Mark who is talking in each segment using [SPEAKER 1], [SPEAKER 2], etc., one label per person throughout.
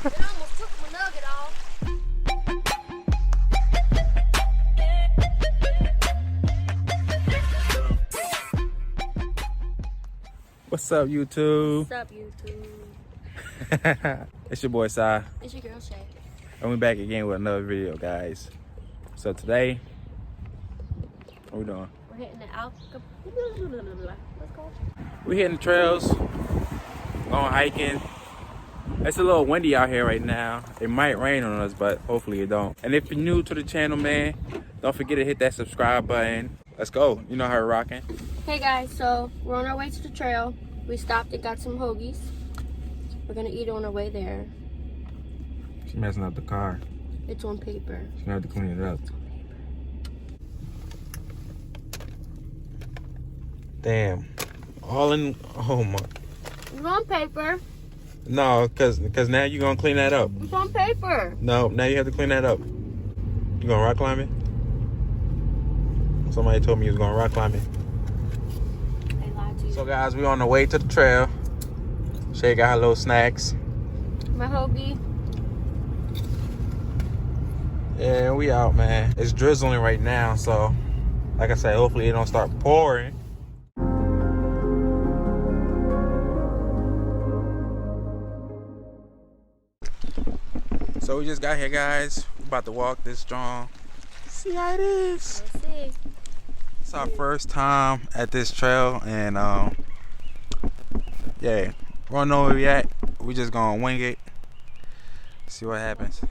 [SPEAKER 1] It almost took my nugget off.
[SPEAKER 2] What's up, YouTube?
[SPEAKER 1] What's up, YouTube?
[SPEAKER 2] It's your boy Sai,
[SPEAKER 1] It's your girl Shay.
[SPEAKER 2] and we're back again with another video, guys. So today, what we doing?
[SPEAKER 1] We're hitting the What's called?
[SPEAKER 2] We're hitting the trails, going hiking. It's a little windy out here right now. It might rain on us, but hopefully it don't. And if you're new to the channel, man, don't forget to hit that subscribe button. Let's go. You know how we're rocking.
[SPEAKER 1] Hey guys, so we're on our way to the trail. We stopped and got some hoagies. We're gonna eat on our way there.
[SPEAKER 2] She's messing up the car.
[SPEAKER 1] It's on paper.
[SPEAKER 2] She's gonna have to clean it up. Damn. All in. Oh my.
[SPEAKER 1] It's on paper.
[SPEAKER 2] No, cause now you're gonna clean that up.
[SPEAKER 1] It's on paper.
[SPEAKER 2] No, now you have to clean that up. You going rock climbing? Somebody told me you was going rock climbing.
[SPEAKER 1] They lied to you.
[SPEAKER 2] So guys, we on the way to the trail. Shay got her little snacks.
[SPEAKER 1] My hoagie.
[SPEAKER 2] Yeah, we out, man. It's drizzling right now, so like I said, hopefully it don't start pouring. So we just got here, guys. We're about to walk this strong. See how it is.
[SPEAKER 1] Let's see.
[SPEAKER 2] It's our first time at this trail, and yeah, we don't know where we at. We just gonna wing it. See what happens.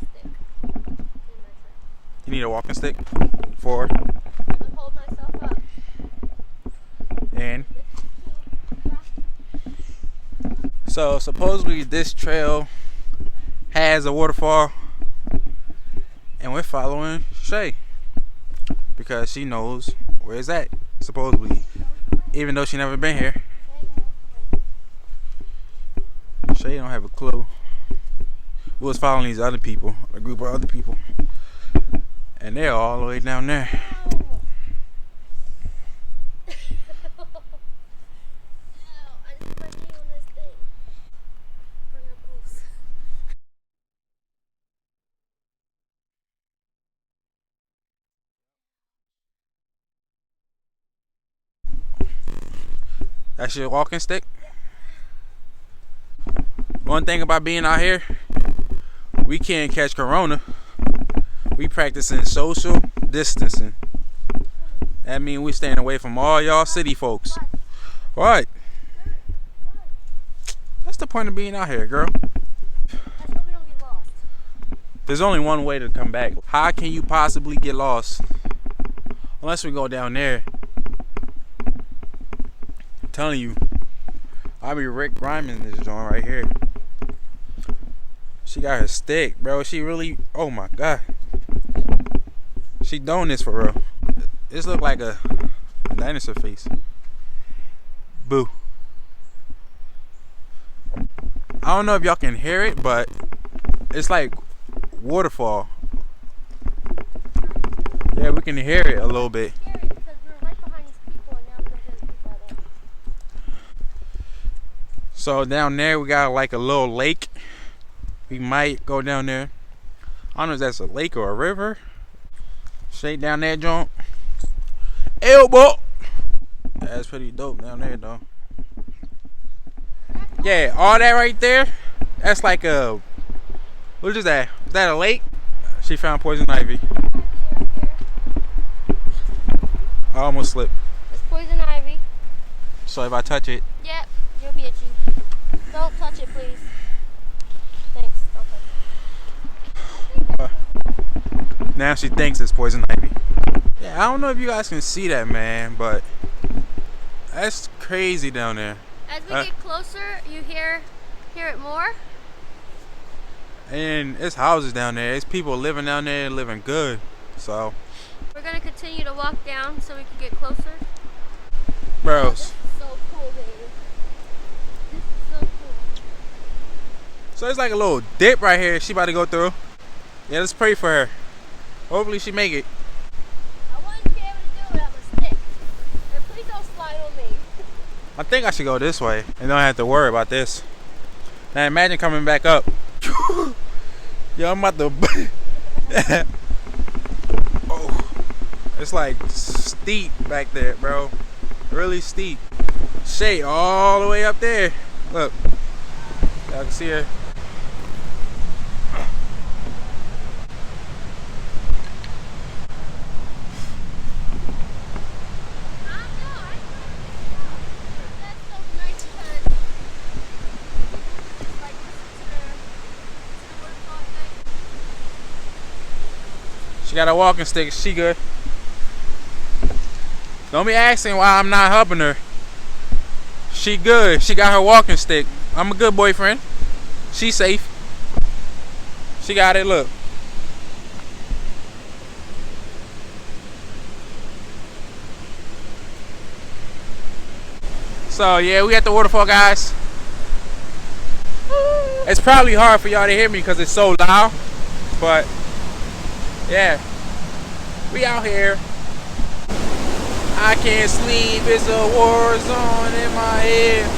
[SPEAKER 2] You need a walking stick? Forward.
[SPEAKER 1] I can hold myself up.
[SPEAKER 2] And so supposedly this trail has a waterfall, and we're following Shay because she knows where it's at, supposedly, even though she never been here. Shay don't have a clue. We was following these other people, a group of other people, and they're all the way down there. That's your walking stick? One thing about being out here, we can't catch corona. We practicing social distancing. That means we staying away from all y'all city folks. What? That's the point of being out here, girl.
[SPEAKER 1] That's so we don't get lost.
[SPEAKER 2] There's only one way to come back. How can you possibly get lost? Unless we go down there. I'm telling you, I'll be Rick Grimes this joint right here. She got her stick, bro. She really, oh my god. She doing this for real. This look like a dinosaur face. Boo. I don't know if y'all can hear it, but it's like waterfall. Yeah, we can hear it a little bit. So down there we got like a little lake. We might go down there. I don't know if that's a lake or a river. Straight down there, jump. Elbow. That's pretty dope down there, though. Yeah, all that right there. That's like a. What is that? Is that a lake? She found poison ivy. I almost slipped.
[SPEAKER 1] It's poison ivy.
[SPEAKER 2] So if I touch it.
[SPEAKER 1] Yep, you'll be itchy. Don't touch it, please. Thanks. Don't touch it.
[SPEAKER 2] Now she thinks it's poison ivy. Yeah, I don't know if you guys can see that, man, but that's crazy down there.
[SPEAKER 1] As we get closer, you hear it more.
[SPEAKER 2] And it's houses down there. It's people living down there, living good. So
[SPEAKER 1] We're gonna continue to walk down so we can get closer.
[SPEAKER 2] bros.
[SPEAKER 1] This is so cool, baby. This is so cool.
[SPEAKER 2] So it's like a little dip right here she about to go through. Yeah, let's pray for her. Hopefully she make it.
[SPEAKER 1] I want to be able to do it with a stick. And please don't slide on me.
[SPEAKER 2] I think I should go this way and don't have to worry about this. Now imagine coming back up Yo, I'm about to. Oh, it's like steep back there, bro. Really steep. Shay all the way up there. Look, y'all can see her. She got a walking stick. She good. Don't be asking why I'm not helping her. She good. She got her walking stick. I'm a good boyfriend. She safe. She got it. Look. So yeah, we at the waterfall, guys. It's probably hard for y'all to hear me because it's so loud, but yeah, we out here. I can't sleep, it's a war zone in my head.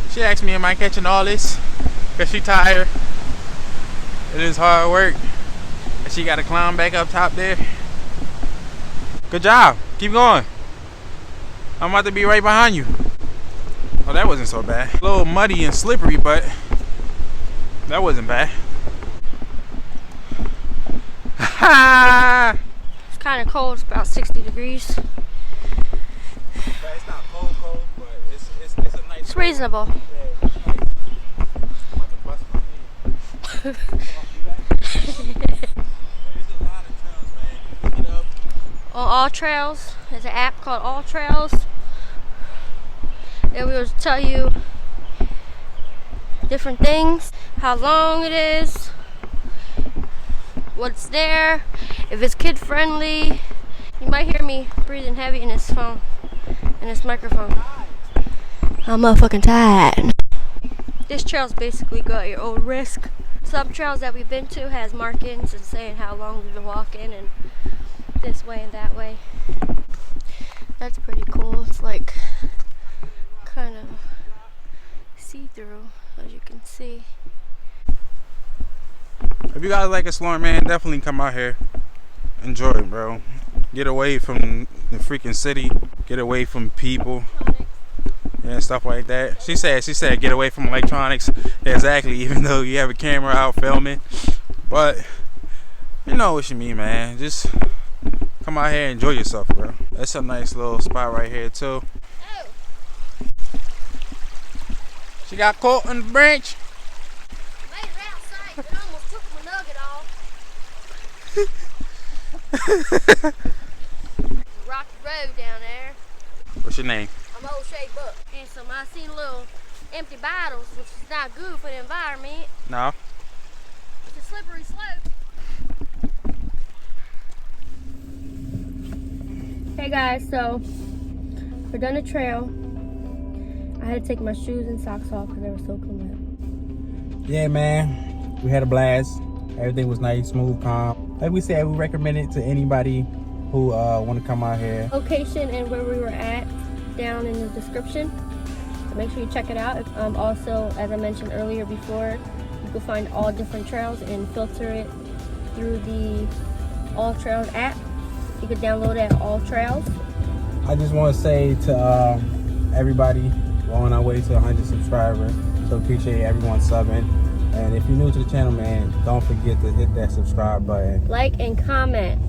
[SPEAKER 2] She asked me, am I catching all this? Because she tired. It is hard work. And she got to climb back up top there. Good job. Keep going. I'm about to be right behind you. Oh, that wasn't so bad. A little muddy and slippery, but that wasn't bad.
[SPEAKER 1] It's kind of cold. It's about 60 degrees.
[SPEAKER 2] But it's not cold, but it's a nice.
[SPEAKER 1] It's reasonable. On All Trails, there's an app called All Trails. It will tell you different things, how long it is, what's there, if it's kid friendly. You might hear me breathing heavy in this phone, in this microphone. I'm motherfucking tired. This trail's basically go at your own risk. Some trails that we've been to has markings and saying how long we've been walking and this way and that way. That's pretty cool. It's like kind of see-through, as you can see.
[SPEAKER 2] If you guys like exploring, man, definitely come out here. Enjoy it, bro. Get away from the freaking city. Get away from people. And stuff like that. She said get away from electronics. Exactly, even though you have a camera out filming. But you know what you mean, man. Just come out here and enjoy yourself, bro. That's a nice little spot right here too. She got caught on the branch.
[SPEAKER 1] Made it outside, but almost took my nugget off. Rocky road down there.
[SPEAKER 2] What's your name?
[SPEAKER 1] I'm Old Shay Buck. And so I seen little empty bottles, which is not good for the environment.
[SPEAKER 2] No.
[SPEAKER 1] It's a slippery slope. Hey guys, so we're done the trail. I had to take my shoes and socks off because they were soaking wet.
[SPEAKER 2] Yeah, man. We had a blast. Everything was nice, smooth, calm. Like we said, we recommend it to anybody who want to come out here.
[SPEAKER 1] Location and where we were at down in the description, so make sure you check it out. Also, as I mentioned earlier before, you can find all different trails and filter it through the All Trails app. You can download it at All Trails.
[SPEAKER 2] I just want to say to everybody, we're on our way to 100 subscribers, so appreciate everyone subbing. And if you're new to the channel, man, don't forget to hit that subscribe button.
[SPEAKER 1] Like and comment.